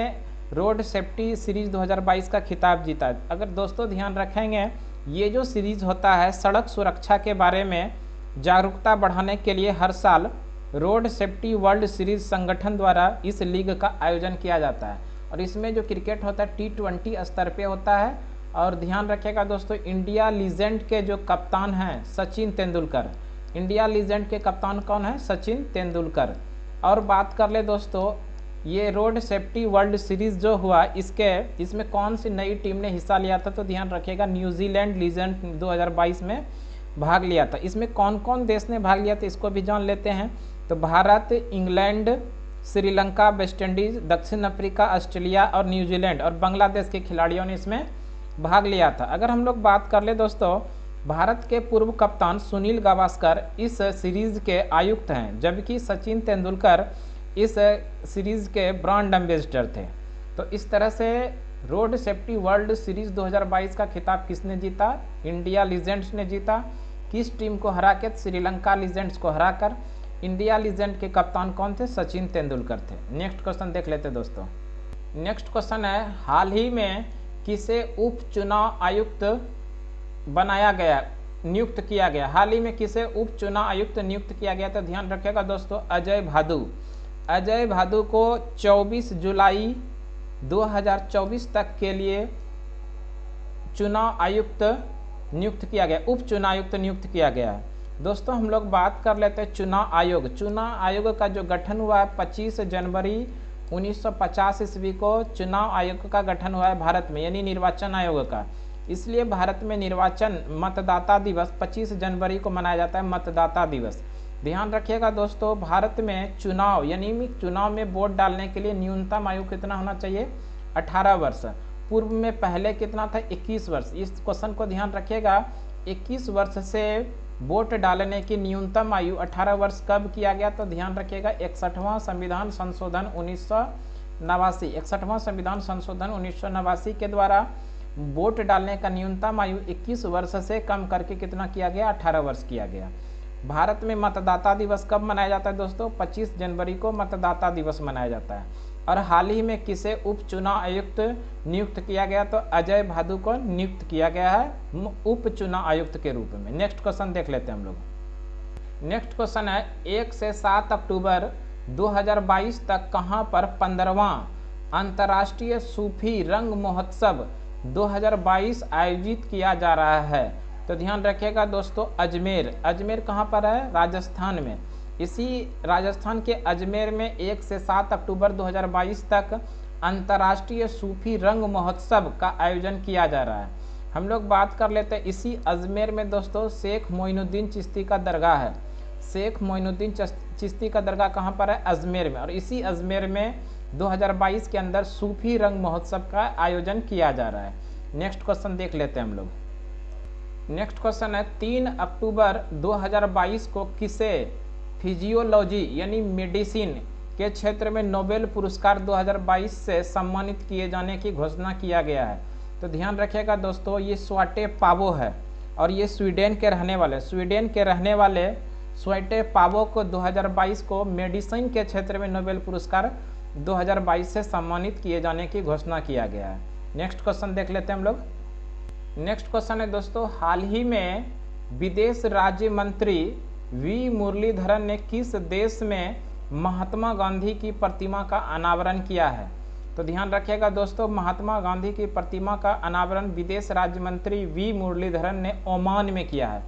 रोड सेफ्टी सीरीज 2022 का खिताब जीता है। अगर दोस्तों ध्यान रखेंगे, ये जो सीरीज होता है सड़क सुरक्षा के बारे में जागरूकता बढ़ाने के लिए हर साल रोड सेफ्टी वर्ल्ड सीरीज संगठन द्वारा इस लीग का आयोजन किया जाता है। और इसमें जो क्रिकेट होता है T20 स्तर पे होता है। और ध्यान रखिएगा दोस्तों, इंडिया लीजेंड के जो कप्तान हैं सचिन तेंदुलकर। इंडिया लीजेंड के कप्तान कौन है? सचिन तेंदुलकर। और बात कर ले दोस्तों, ये रोड सेफ्टी वर्ल्ड सीरीज जो हुआ, इसमें कौन सी नई टीम ने हिस्सा लिया था? तो ध्यान रखिएगा, न्यूजीलैंड लीजेंड 2022 में भाग लिया था। इसमें कौन कौन देश ने भाग लिया था इसको भी जान लेते हैं। तो Bharat, England, Sri Lanka, West Indies, दक्षिण अफ्रीका, ऑस्ट्रेलिया और न्यूजीलैंड और बांग्लादेश के खिलाड़ियों ने इसमें भाग लिया था। अगर हम लोग बात कर ले दोस्तों, भारत के पूर्व कप्तान सुनील गावस्कर इस सीरीज के आयुक्त हैं, जबकि सचिन तेंदुलकर इस सीरीज के ब्रांड एम्बेसडर थे। तो इस तरह से रोड सेफ्टी वर्ल्ड सीरीज 2022 का खिताब किसने जीता? इंडिया लीजेंड्स ने जीता। किस टीम को हरा के? श्रीलंका लीजेंड्स को हराकर। इंडिया लीजेंड के कप्तान कौन थे? सचिन तेंदुलकर थे। नेक्स्ट क्वेश्चन देख लेते दोस्तों। नेक्स्ट क्वेश्चन है, हाल ही में किसे उप चुनाव आयुक्त नियुक्त किया गया? हाल ही में किसे उप चुनाव आयुक्त नियुक्त किया गया? तो ध्यान रखिएगा दोस्तों, अजय भादु। अजय भादु को 24 जुलाई 2024 तक के लिए चुनाव आयुक्त नियुक्त किया गया, उप चुनाव आयुक्त नियुक्त किया गया है। दोस्तों हम लोग बात कर लेते हैं चुनाव आयोग। चुनाव आयोग का जो गठन हुआ है 25 जनवरी 1950 ईस्वी को चुनाव आयोग का गठन हुआ है भारत में, यानी निर्वाचन आयोग का। इसलिए भारत में मतदाता दिवस 25 जनवरी को मनाया जाता है, मतदाता दिवस। ध्यान रखिएगा दोस्तों, भारत में चुनाव यानी चुनाव में वोट डालने के लिए न्यूनतम आयु कितना होना चाहिए? 18 वर्ष। पूर्व में पहले कितना था? 21 वर्ष। इस क्वेश्चन को ध्यान रखिएगा, 21 वर्ष से वोट डालने की न्यूनतम आयु 18 वर्ष कब किया गया? तो ध्यान रखिएगा, 61वां संविधान संशोधन 1989। 61वां संविधान संशोधन 1989 के द्वारा वोट डालने का न्यूनतम आयु 21 वर्ष से कम करके कितना किया गया? 18 वर्ष किया गया। भारत में मतदाता दिवस कब मनाया जाता है दोस्तों? 25 जनवरी को मतदाता दिवस मनाया जाता है। और हाल ही में किसे उप चुनाव आयुक्त नियुक्त किया गया? तो अजय भादु को नियुक्त किया गया है उप चुनाव आयुक्त के रूप में। नेक्स्ट क्वेश्चन देख लेते हैं हम लोग। नेक्स्ट क्वेश्चन है, 1 से 7 अक्टूबर 2022 तक कहां पर 15वां अंतर्राष्ट्रीय सूफी रंग महोत्सव 2022 आयोजित किया जा रहा है? तो ध्यान रखिएगा दोस्तों, अजमेर कहाँ पर है? राजस्थान में। इसी राजस्थान के अजमेर में 1 से 7 अक्टूबर 2022 तक अंतर्राष्ट्रीय सूफी रंग महोत्सव का आयोजन किया जा रहा है। हम लोग बात कर लेते हैं इसी अजमेर में दोस्तों शेख मोइनुद्दीन चिश्ती का दरगाह है। शेख मोइनुद्दीन चिश्ती का दरगाह कहाँ पर है? अजमेर में। और इसी अजमेर में 2022 के अंदर सूफी रंग महोत्सव का आयोजन किया जा रहा है। नेक्स्ट क्वेश्चन देख लेते हैं हम लोग। नेक्स्ट क्वेश्चन है 3 अक्टूबर 2022 को किसे फिजियोलॉजी यानी मेडिसिन के क्षेत्र में नोबेल पुरस्कार 2022 से सम्मानित किए जाने की घोषणा किया गया है? तो ध्यान रखिएगा दोस्तों, ये स्वाटे पावो है और ये स्वीडन के रहने वाले स्वाटे पावो को 2022 को मेडिसिन के क्षेत्र में नोबेल पुरस्कार 2022 से सम्मानित किए जाने की घोषणा किया गया है। नेक्स्ट क्वेश्चन देख लेते हैं हम लोग। नेक्स्ट क्वेश्चन है दोस्तों, हाल ही में विदेश राज्य मंत्री वी मुरलीधरन ने किस देश में महात्मा गांधी की प्रतिमा का अनावरण किया है? तो ध्यान रखिएगा दोस्तों, महात्मा गांधी की प्रतिमा का अनावरण विदेश राज्य मंत्री वी मुरलीधरन ने ओमान में किया है।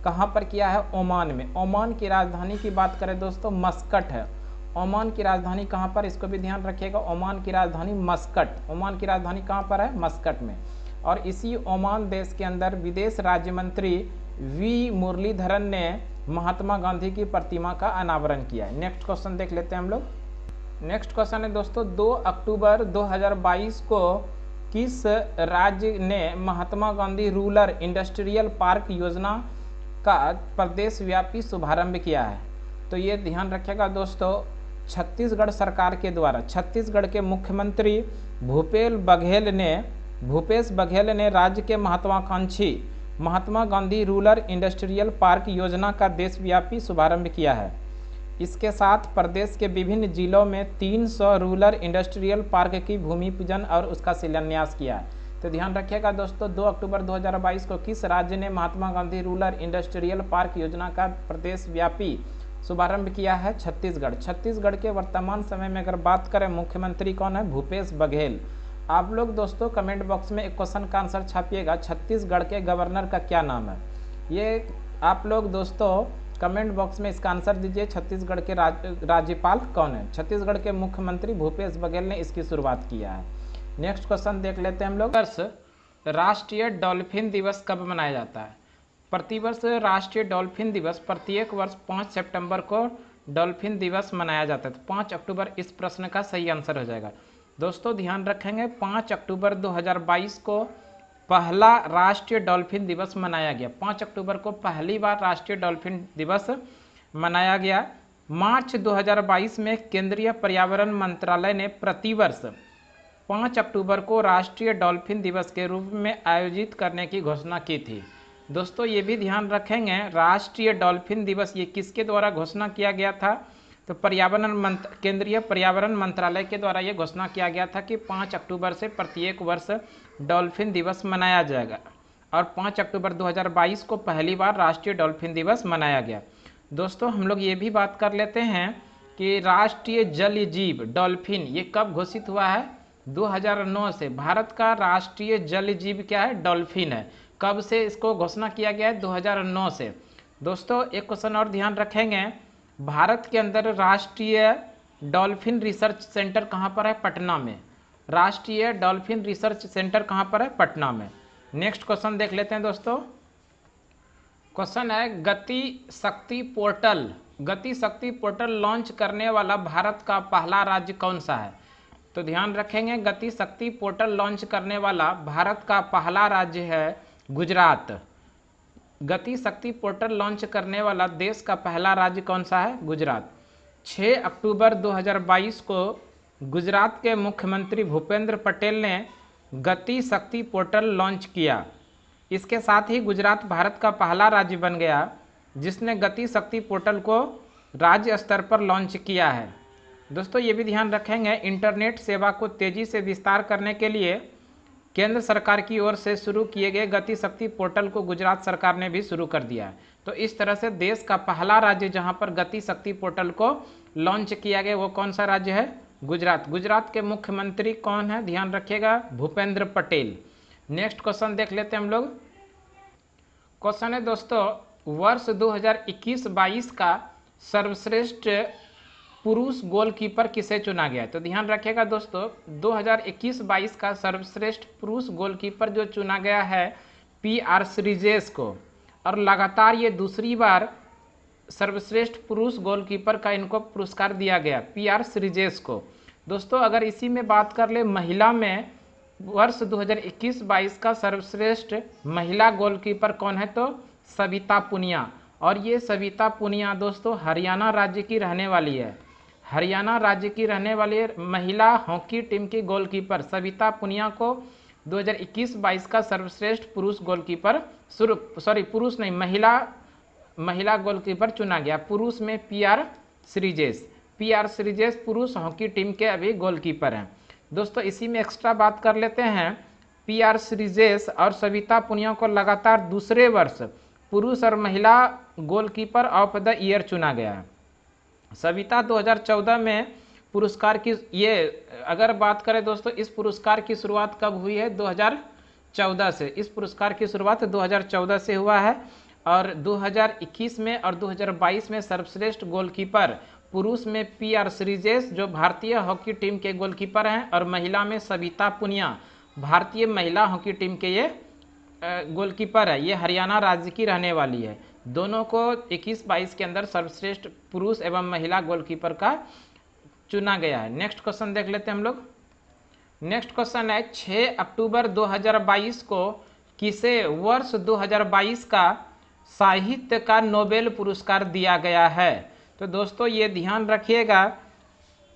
कहाँ पर किया है? ओमान में। ओमान की राजधानी की बात करें दोस्तों, मस्कट है। ओमान की राजधानी कहाँ पर? इसको भी ध्यान रखिएगा, ओमान की राजधानी मस्कट। ओमान की राजधानी कहाँ पर है? मस्कट में। और इसी ओमान देश के अंदर विदेश राज्य मंत्री वी मुरलीधरन ने महात्मा गांधी की प्रतिमा का अनावरण किया है। नेक्स्ट क्वेश्चन देख लेते हैं हम लोग। नेक्स्ट क्वेश्चन है दोस्तों, 2 अक्टूबर 2022 को किस राज्य ने Mahatma Gandhi rural industrial park योजना का प्रदेश व्यापी शुभारंभ किया है? तो ये ध्यान रखिएगा दोस्तों, छत्तीसगढ़ सरकार के द्वारा छत्तीसगढ़ के मुख्यमंत्री भूपेश बघेल ने राज्य के महत्वाकांक्षी Mahatma Gandhi rural industrial park योजना का देशव्यापी शुभारंभ किया है। इसके साथ प्रदेश के विभिन्न जिलों में 300 रूरल इंडस्ट्रियल पार्क की भूमि पूजन और उसका शिलान्यास किया है। तो ध्यान रखिएगा दोस्तों, 2 अक्टूबर 2022 को किस राज्य ने Mahatma Gandhi rural industrial park योजना का प्रदेश व्यापी शुभारंभ किया है? छत्तीसगढ़। छत्तीसगढ़ के वर्तमान समय में अगर बात करें मुख्यमंत्री कौन है? भूपेश बघेल। आप लोग दोस्तों कमेंट बॉक्स में एक क्वेश्चन का आंसर छापिएगा, छत्तीसगढ़ के गवर्नर का क्या नाम है? ये आप लोग दोस्तों कमेंट बॉक्स में इसका आंसर दीजिए, छत्तीसगढ़ के राज्यपाल कौन है? छत्तीसगढ़ के मुख्यमंत्री भूपेश बघेल ने इसकी शुरुआत किया है। नेक्स्ट क्वेश्चन देख लेते हैं हम लोग। राष्ट्रीय डॉल्फिन दिवस कब मनाया जाता है? प्रतिवर्ष राष्ट्रीय डॉल्फिन दिवस प्रत्येक वर्ष 5 सितंबर को डॉल्फिन दिवस मनाया जाता है। तो 5 अक्टूबर इस प्रश्न का सही आंसर हो जाएगा। दोस्तों ध्यान रखेंगे, 5 अक्टूबर 2022 को पहला राष्ट्रीय डॉल्फिन दिवस मनाया गया। 5 अक्टूबर को पहली बार राष्ट्रीय डॉल्फिन दिवस मनाया गया। मार्च 2022 में केंद्रीय पर्यावरण मंत्रालय ने प्रतिवर्ष 5 अक्टूबर को राष्ट्रीय डॉल्फिन दिवस के रूप में आयोजित करने की घोषणा की थी। दोस्तों ये भी ध्यान रखेंगे, राष्ट्रीय डॉल्फिन दिवस ये किसके द्वारा घोषणा किया गया था? तो केंद्रीय पर्यावरण मंत्रालय के द्वारा ये घोषणा किया गया था कि 5 अक्टूबर से प्रत्येक वर्ष डॉल्फिन दिवस मनाया जाएगा। और 5 अक्टूबर 2022 को पहली बार राष्ट्रीय डॉल्फिन दिवस मनाया गया। दोस्तों हम लोग ये भी बात कर लेते हैं कि राष्ट्रीय जल जीव डॉल्फिन ये कब घोषित हुआ है? 2009 से। भारत का राष्ट्रीय जल जीव क्या है? डॉल्फिन है। कब से इसको घोषणा किया गया है? 2009 से। दोस्तों एक क्वेश्चन और ध्यान रखेंगे, भारत के अंदर राष्ट्रीय डॉल्फिन रिसर्च सेंटर कहाँ पर है? पटना में। राष्ट्रीय डॉल्फिन रिसर्च सेंटर कहाँ पर है? पटना में। नेक्स्ट क्वेश्चन देख लेते हैं दोस्तों। क्वेश्चन है गति शक्ति पोर्टल लॉन्च करने वाला भारत का पहला राज्य कौन सा है? तो ध्यान रखेंगे, गति शक्ति पोर्टल लॉन्च करने वाला भारत का पहला राज्य है गुजरात। गति शक्ति पोर्टल लॉन्च करने वाला देश का पहला राज्य कौन सा है? गुजरात। 6 अक्टूबर 2022 को गुजरात के मुख्यमंत्री भूपेंद्र पटेल ने गति शक्ति पोर्टल लॉन्च किया। इसके साथ ही गुजरात भारत का पहला राज्य बन गया जिसने गति शक्ति पोर्टल को राज्य स्तर पर लॉन्च किया है। दोस्तों ये भी ध्यान रखेंगे, इंटरनेट सेवा को तेज़ी से विस्तार करने के लिए केंद्र सरकार की ओर से शुरू किए गए गति शक्ति पोर्टल को गुजरात सरकार ने भी शुरू कर दिया है। तो इस तरह से देश का पहला राज्य जहां पर गति शक्ति पोर्टल को लॉन्च किया गया वो कौन सा राज्य है? गुजरात। गुजरात के मुख्यमंत्री कौन है? ध्यान रखिएगा, भूपेंद्र पटेल। नेक्स्ट क्वेश्चन देख लेते हैं हम लोग। क्वेश्चन है दोस्तों, वर्ष 2021-22 का सर्वश्रेष्ठ पुरुष गोलकीपर किसे चुना गया? तो ध्यान रखिएगा दोस्तों, 2021-22 का सर्वश्रेष्ठ पुरुष गोलकीपर जो चुना गया है PR श्रीजेश को, और लगातार ये दूसरी बार सर्वश्रेष्ठ पुरुष गोलकीपर का इनको पुरस्कार दिया गया PR श्रीजेश को। दोस्तों अगर इसी में बात कर ले महिला में, वर्ष 2021-22 का सर्वश्रेष्ठ महिला गोलकीपर कौन है? तो सविता पुनिया। और ये सविता पुनिया दोस्तों हरियाणा राज्य की रहने वाली है, हरियाणा राज्य की रहने वाली महिला हॉकी टीम की गोलकीपर सविता पुनिया को 2021-22 का सर्वश्रेष्ठ पुरुष गोलकीपर, पुरुष नहीं, महिला गोलकीपर चुना गया। पुरुष में PR श्रीजेश पुरुष हॉकी टीम के अभी गोलकीपर हैं। दोस्तों इसी में एक्स्ट्रा बात कर लेते हैं, PR श्रीजेश और सविता पुनिया को लगातार दूसरे वर्ष पुरुष और महिला गोलकीपर ऑफ द ईयर चुना गया है। सविता 2014 में पुरस्कार की, ये अगर बात करें दोस्तों इस पुरस्कार की शुरुआत कब हुई है? 2014 से। इस पुरस्कार की शुरुआत 2014 से हुआ है और 2021 में और 2022 में सर्वश्रेष्ठ गोलकीपर पुरुष में PR श्रीजेश जो भारतीय हॉकी टीम के गोलकीपर हैं, और महिला में सविता पुनिया भारतीय महिला हॉकी टीम के ये गोलकीपर है। ये हरियाणा राज्य की रहने वाली है। दोनों को 21-22 के अंदर सर्वश्रेष्ठ पुरुष एवं महिला गोलकीपर का चुना गया है। नेक्स्ट क्वेश्चन देख लेते हैं हम लोग। नेक्स्ट क्वेश्चन है 6 अक्टूबर 2022 को किसे वर्ष 2022 का साहित्य का नोबेल पुरस्कार दिया गया है? तो दोस्तों ये ध्यान रखिएगा,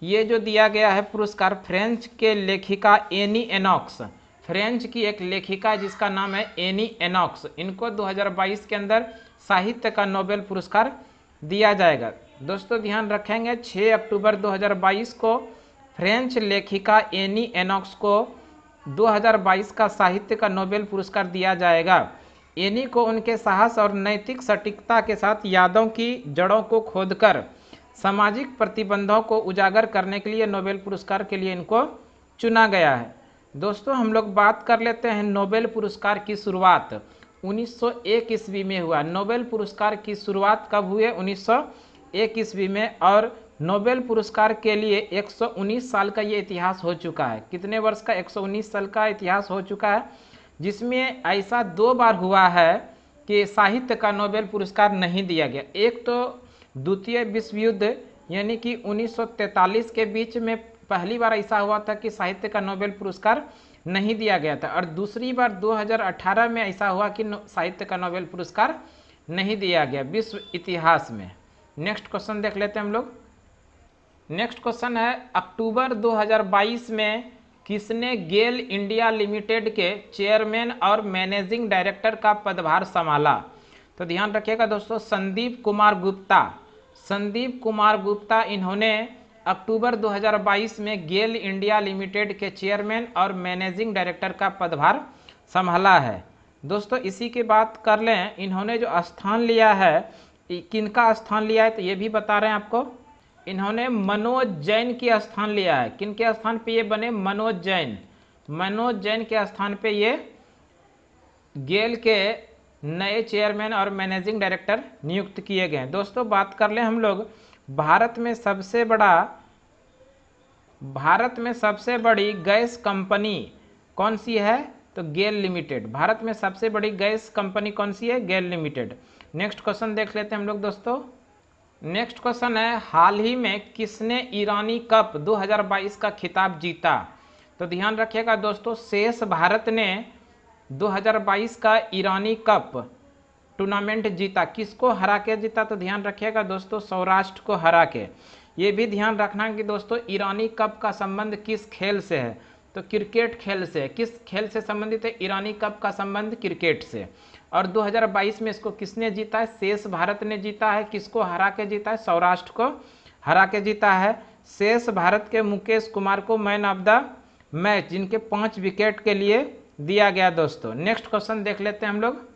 ये जो दिया गया है पुरस्कार फ्रेंच के लेखिका एनी एनॉक्स, फ्रेंच की एक लेखिका जिसका नाम है एनी एनॉक्स, इनको 2022 के अंदर साहित्य का नोबेल पुरस्कार दिया जाएगा। दोस्तों ध्यान रखेंगे 6 अक्टूबर 2022 को फ्रेंच लेखिका एनी एनॉक्स को 2022 का साहित्य का नोबेल पुरस्कार दिया जाएगा। एनी को उनके साहस और नैतिक सटीकता के साथ यादों की जड़ों को खोदकर सामाजिक प्रतिबंधों को उजागर करने के लिए नोबेल पुरस्कार के लिए इनको चुना गया है। दोस्तों हम लोग बात कर लेते हैं नोबेल पुरस्कार की शुरुआत 1901 ईस्वी में हुआ। नोबेल पुरस्कार की शुरुआत कब हुई है? 1901 ईस्वी में। और नोबेल पुरस्कार के लिए 119 साल का ये इतिहास हो चुका है। कितने वर्ष का? 119 साल का इतिहास हो चुका है, जिसमें ऐसा 2 बार हुआ है कि साहित्य का नोबेल पुरस्कार नहीं दिया गया। एक तो द्वितीय विश्व युद्ध यानी कि 1943 के बीच में पहली बार ऐसा हुआ था कि साहित्य का नोबेल पुरस्कार नहीं दिया गया था, और दूसरी बार 2018 में ऐसा हुआ कि साहित्य का नोबेल पुरस्कार नहीं दिया गया विश्व इतिहास में। नेक्स्ट क्वेश्चन देख लेते हैं हम लोग। नेक्स्ट क्वेश्चन है अक्टूबर 2022 में किसने गेल इंडिया लिमिटेड के चेयरमैन और मैनेजिंग डायरेक्टर का पदभार संभाला? तो ध्यान रखिएगा दोस्तों, संदीप कुमार गुप्ता इन्होंने अक्टूबर 2022 में गेल इंडिया लिमिटेड के चेयरमैन और मैनेजिंग डायरेक्टर का पदभार संभाला है। दोस्तों इसी की बात कर लें, इन्होंने जो स्थान लिया है, किनका स्थान लिया है तो ये भी बता रहे हैं आपको। इन्होंने मनोज जैन की स्थान लिया है। किनके स्थान पे ये बने? मनोज जैन के स्थान पे ये गेल के नए चेयरमैन और मैनेजिंग डायरेक्टर नियुक्त किए गए। दोस्तों बात कर लें हम लोग, भारत में सबसे बड़ी गैस कंपनी कौन सी है? तो गेल लिमिटेड। भारत में सबसे बड़ी गैस कंपनी कौन सी है? गेल लिमिटेड। नेक्स्ट क्वेश्चन देख लेते हैं हम लोग दोस्तों। नेक्स्ट क्वेश्चन है हाल ही में किसने ईरानी कप 2022 का खिताब जीता? तो ध्यान रखिएगा दोस्तों, शेष भारत ने 2022 का ईरानी कप टूर्नामेंट जीता। किसको हरा के जीता? तो ध्यान रखिएगा दोस्तों, सौराष्ट्र को हरा के। ये भी ध्यान रखना कि दोस्तों ईरानी कप का संबंध किस खेल से है? तो क्रिकेट खेल से। किस खेल से संबंधित है? ईरानी कप का संबंध क्रिकेट से। और 2022 में इसको किसने जीता है? शेष भारत ने जीता है। किसको हरा के जीता है? सौराष्ट्र को हरा के जीता है। शेष भारत के मुकेश कुमार को मैन ऑफ द मैच, जिनके 5 विकेट के लिए दिया गया। दोस्तों नेक्स्ट क्वेश्चन देख लेते हैं हम लोग।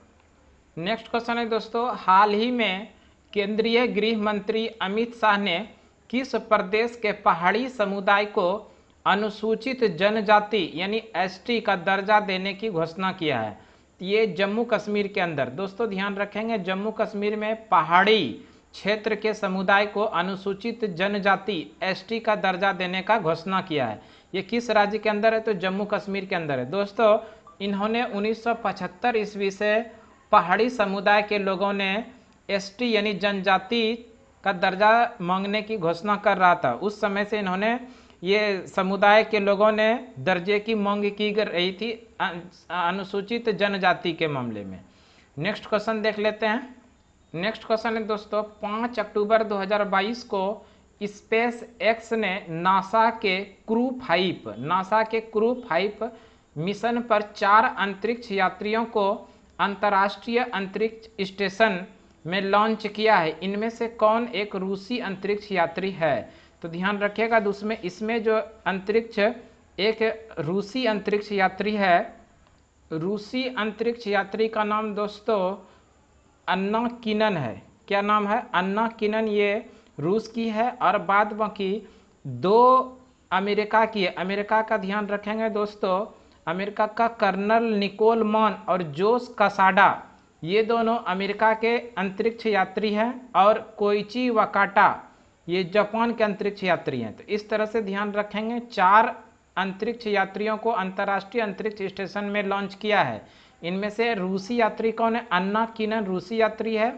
नेक्स्ट क्वेश्चन है दोस्तों, हाल ही में केंद्रीय गृह मंत्री अमित शाह ने किस प्रदेश के पहाड़ी समुदाय को अनुसूचित जनजाति यानी ST का दर्जा देने की घोषणा किया है? ये जम्मू कश्मीर के अंदर। दोस्तों ध्यान रखेंगे, जम्मू कश्मीर में पहाड़ी क्षेत्र के समुदाय को अनुसूचित जनजाति एसटी का दर्जा देने का घोषणा किया है। ये किस राज्य के अंदर है? तो जम्मू कश्मीर के अंदर है। दोस्तों इन्होंने 1975 ईस्वी से पहाड़ी समुदाय के लोगों ने एसटी यानी जनजाति का दर्जा मांगने की घोषणा कर रहा था। उस समय से इन्होंने ये समुदाय के लोगों ने दर्जे की मांग की रही थी अनुसूचित जनजाति के मामले में। नेक्स्ट क्वेश्चन देख लेते हैं। नेक्स्ट क्वेश्चन है दोस्तों, 5 अक्टूबर 2022 को स्पेस एक्स ने नासा के क्रू 5 मिशन पर 4 अंतरिक्ष यात्रियों को अंतर्राष्ट्रीय अंतरिक्ष स्टेशन में लॉन्च किया है। इनमें से कौन एक रूसी अंतरिक्ष यात्री है? तो ध्यान रखिएगा दोस्तों, इसमें जो अंतरिक्ष एक रूसी अंतरिक्ष यात्री है। रूसी अंतरिक्ष यात्री का नाम दोस्तों अन्ना किनन है। क्या नाम है? अन्ना किनन। ये रूस की है और बाद बाकी 2 अमेरिका की है। अमेरिका का ध्यान रखेंगे दोस्तों, अमेरिका का कर्नल निकोल मान और जोस कसाडा, ये दोनों अमेरिका के अंतरिक्ष यात्री हैं और कोइची वाकाटा ये जापान के अंतरिक्ष यात्री हैं। तो इस तरह से ध्यान रखेंगे, 4 अंतरिक्ष यात्रियों को अंतर्राष्ट्रीय अंतरिक्ष स्टेशन में लॉन्च किया है। इनमें से रूसी यात्री कौन है? अन्ना किनन रूसी यात्री है।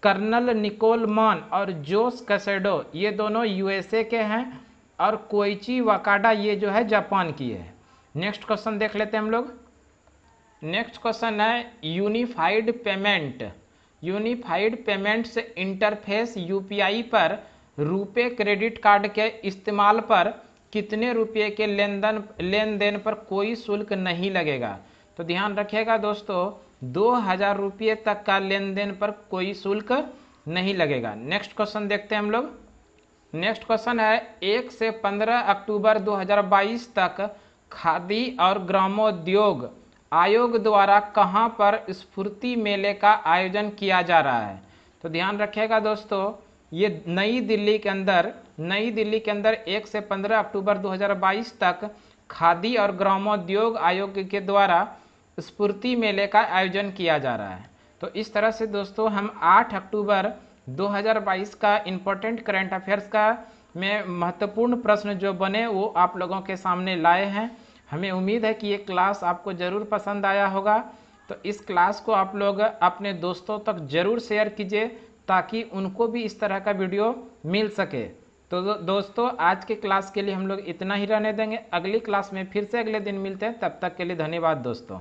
कर्नल निकोल मान और जोस कसेडो ये दोनों यूएसए के हैं और कोइची वाकाडा ये जो है जापान की है। नेक्स्ट क्वेश्चन देख लेते हैं हम लोग। नेक्स्ट क्वेश्चन है यूनिफाइड पेमेंट्स इंटरफेस यूपीआई पर रुपे क्रेडिट कार्ड के इस्तेमाल पर कितने रुपये के लेन देन पर कोई शुल्क नहीं लगेगा? तो ध्यान रखिएगा दोस्तों, 2000 रुपये तक का लेन देन पर कोई शुल्क नहीं लगेगा। नेक्स्ट क्वेश्चन देखते हैं हम लोग। नेक्स्ट क्वेश्चन है 1 से 15 अक्टूबर 2022 तक खादी और ग्रामोद्योग आयोग द्वारा कहां पर स्फूर्ति मेले का आयोजन किया जा रहा है? तो ध्यान रखिएगा दोस्तों, ये नई दिल्ली के अंदर 1 से 15 अक्टूबर 2022 तक खादी और ग्रामोद्योग आयोग के द्वारा स्फूर्ति मेले का आयोजन किया जा रहा है। तो इस तरह से दोस्तों हम 8 अक्टूबर 2022 का इम्पोर्टेंट करंट अफेयर्स का में महत्वपूर्ण प्रश्न जो बने वो आप लोगों के सामने लाए हैं। हमें उम्मीद है कि ये क्लास आपको ज़रूर पसंद आया होगा। तो इस क्लास को आप लोग अपने दोस्तों तक ज़रूर शेयर कीजिए ताकि उनको भी इस तरह का वीडियो मिल सके। तो दोस्तों आज के क्लास के लिए हम लोग इतना ही रहने देंगे। अगली क्लास में फिर से अगले दिन मिलते हैं, तब तक के लिए धन्यवाद दोस्तों।